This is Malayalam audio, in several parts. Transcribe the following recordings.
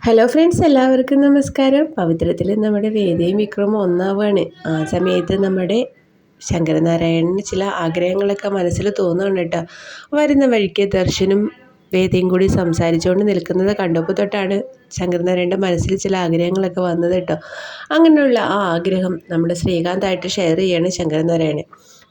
ഹലോ ഫ്രണ്ട്സ്, എല്ലാവർക്കും നമസ്കാരം. പവിത്രത്തിൽ നമ്മുടെ വേദയും വിക്രമും ഒന്നാവാണ്. ആ സമയത്ത് നമ്മുടെ ശങ്കരനാരായണന് ചില ആഗ്രഹങ്ങളൊക്കെ മനസ്സിൽ തോന്നുന്നുണ്ട് കേട്ടോ. വരുന്ന വഴിക്ക് ദർശനും വേദയും കൂടി സംസാരിച്ചുകൊണ്ട് നിൽക്കുന്നത് കണ്ടപ്പോൾ തൊട്ടാണ് ശങ്കരനാരായണൻ്റെ മനസ്സിൽ ചില ആഗ്രഹങ്ങളൊക്കെ വന്നത് കേട്ടോ. അങ്ങനെയുള്ള ആ ആഗ്രഹം നമ്മുടെ ശ്രീകാന്തായിട്ട് ഷെയർ ചെയ്യാണ് ശങ്കരനാരായണൻ.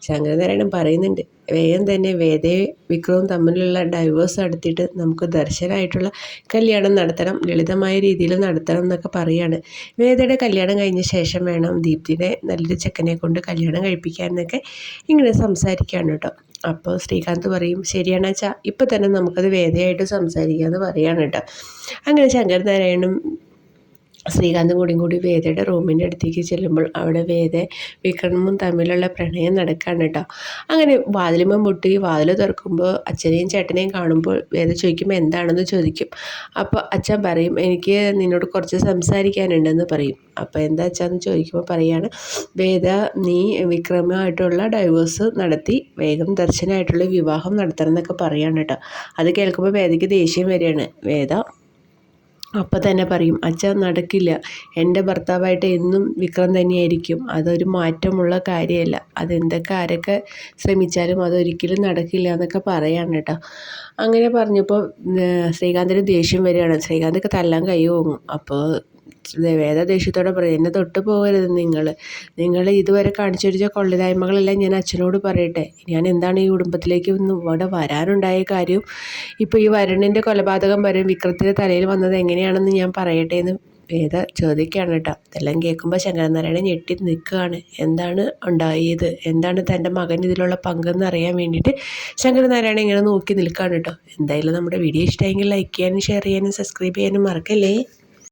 ശങ്കരനാരായണൻ പറയുന്നുണ്ട്, വേഗം തന്നെ വേദയും വിക്രവും തമ്മിലുള്ള ഡൈവേഴ്സ് നടത്തിയിട്ട് നമുക്ക് ദർശനമായിട്ടുള്ള കല്യാണം നടത്തണം, ലളിതമായ രീതിയിൽ നടത്തണം എന്നൊക്കെ പറയാണ്. വേദയുടെ കല്യാണം കഴിഞ്ഞ ശേഷം വേണം ദീപ്തിനെ നല്ലൊരു ചെക്കനെ കൊണ്ട് കല്യാണം കഴിപ്പിക്കാൻ എന്നൊക്കെ ഇങ്ങനെ സംസാരിക്കുകയാണ് കേട്ടോ. അപ്പോൾ ശ്രീകാന്ത് പറയും, ശരിയാണ് അച്ഛാ, ഇപ്പം തന്നെ നമുക്കത് വേദയായിട്ട് സംസാരിക്കാമെന്ന് പറയാണ് കേട്ടോ. അങ്ങനെ ശങ്കരനാരായണനും ശ്രീകാന്തും കൂടി വേദയുടെ റൂമിൻ്റെ അടുത്തേക്ക് ചെല്ലുമ്പോൾ അവിടെ വേദ വിക്രമും തമ്മിലുള്ള പ്രണയം നടക്കുകയാണ് കേട്ടോ. അങ്ങനെ വാതിലുമ്പം മുട്ടി വാതിൽ തുറക്കുമ്പോൾ അച്ഛനെയും ചേട്ടനെയും കാണുമ്പോൾ വേദ ചോദിക്കുമ്പോൾ എന്താണെന്ന് ചോദിക്കും. അപ്പോൾ അച്ഛൻ പറയും, എനിക്ക് നിന്നോട് കുറച്ച് സംസാരിക്കാനുണ്ടെന്ന് പറയും. അപ്പോൾ എന്താ അച്ഛാന്ന് ചോദിക്കുമ്പോൾ പറയാണ്, വേദ നീ വിക്രമുമായിട്ടുള്ള ഡൈവേഴ്സ് നടത്തി വേഗം ദർശനമായിട്ടുള്ള വിവാഹം നടത്തണം എന്നൊക്കെ പറയാണ് കേട്ടോ. അത് കേൾക്കുമ്പോൾ വേദയ്ക്ക് ദേഷ്യം വരികയാണ്. വേദ അപ്പം തന്നെ പറയും, അച്ഛൻ നടക്കില്ല, എൻ്റെ ഭർത്താവായിട്ട് എന്നും വിക്രം തന്നെയായിരിക്കും, അതൊരു മാറ്റമുള്ള കാര്യമല്ല, അതെന്തൊക്കെ ആരൊക്കെ ശ്രമിച്ചാലും അതൊരിക്കലും നടക്കില്ല എന്നൊക്കെ പറയാണ് കേട്ടോ. അങ്ങനെ പറഞ്ഞപ്പോൾ ശ്രീകാന്തിന് ദേഷ്യം വരികയാണ്. ശ്രീകാന്തൊക്കെ തല്ലാൻ കൈ ഓങ്ങും. അപ്പോൾ വേദ ദേഷ്യത്തോടെ പറയും, എന്നെ തൊട്ട് പോകരുത്, നിങ്ങൾ ഇതുവരെ കാണിച്ചു കൊള്ളിതായ്മകളെല്ലാം ഞാൻ അച്ഛനോട് പറയട്ടെ. ഞാൻ എന്താണ് ഈ കുടുംബത്തിലേക്ക് ഇവിടെ വരാനുണ്ടായ കാര്യം, ഇപ്പോൾ ഈ വരുണിൻ്റെ കൊലപാതകം വരെ വിക്രത്തിൻ്റെ തലയിൽ വന്നത് എങ്ങനെയാണെന്ന് ഞാൻ പറയട്ടെ എന്ന് വേദ ചോദിക്കുകയാണ് കേട്ടോ. ഇതെല്ലാം കേൾക്കുമ്പോൾ ശങ്കരനാരായണൻ ഞെട്ടി നിൽക്കുകയാണ്. എന്താണ് ഉണ്ടായത്, എന്താണ് തൻ്റെ മകൻ ഇതിലുള്ള പങ്കെന്ന് അറിയാൻ വേണ്ടിയിട്ട് ശങ്കരനാരായണൻ ഇങ്ങനെ നോക്കി നിൽക്കുകയാണ് കേട്ടോ. എന്തായാലും നമ്മുടെ വീഡിയോ ഇഷ്ടമെങ്കിൽ ലൈക്ക് ചെയ്യാനും ഷെയർ ചെയ്യാനും സബ്സ്ക്രൈബ് ചെയ്യാനും മറക്കല്ലേ.